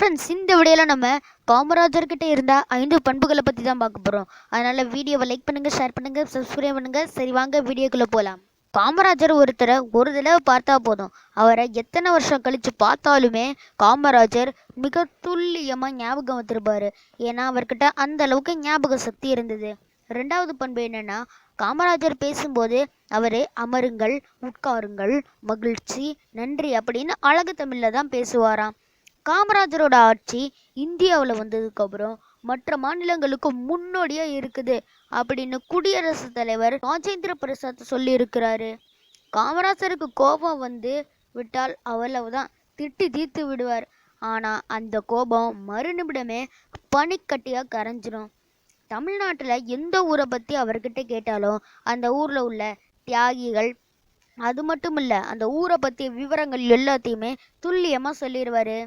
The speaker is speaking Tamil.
ஃப்ரெண்ட்ஸ், இந்த வீடியோவில் நம்ம காமராஜர் கிட்ட இருந்த 5 பண்புகளை பற்றி தான் பார்க்க போகிறோம். அதனால் வீடியோவை லைக் பண்ணுங்கள், ஷேர் பண்ணுங்கள், சப்ஸ்கிரைப் பண்ணுங்கள். சரி, வாங்க வீடியோக்குள்ளே போகலாம். காமராஜர் ஒருத்தரை ஒரு தடவை பார்த்தா போதும், அவரை எத்தனை வருஷம் கழித்து பார்த்தாலுமே காமராஜர் மிக துல்லியமாக ஞாபகம் வச்சிருப்பார். ஏன்னா அவர்கிட்ட அந்த அளவுக்கு ஞாபக சக்தி இருந்தது. ரெண்டாவது பண்பு என்னன்னா, காமராஜர் பேசும்போது அவர் அமருங்கள், உட்காருங்கள், மகிழ்ச்சி, நன்றி அப்படின்னு அழகு தமிழில் தான் பேசுவாராம். காமராஜரோட ஆட்சி இந்தியாவில் வந்ததுக்கப்புறம் மற்ற மாநிலங்களுக்கு முன்னோடியாக இருக்குது அப்படின்னு குடியரசுத் தலைவர் ராஜேந்திர பிரசாத் சொல்லியிருக்கிறாரு. காமராஜருக்கு கோபம் வந்து விட்டால் அவ்வளவுதான், திட்டி தீர்த்து விடுவார். ஆனால் அந்த கோபம் மறுநிமிடமே பனிக்கட்டியாக கரைஞ்சிடும். தமிழ்நாட்டில் எந்த ஊரை பற்றி அவர்கிட்ட கேட்டாலும் அந்த ஊரில் உள்ள தியாகிகள், அது மட்டும் இல்லை, அந்த ஊரை பற்றிய விவரங்கள் எல்லாத்தையுமே துல்லியமாக சொல்லிடுவார்.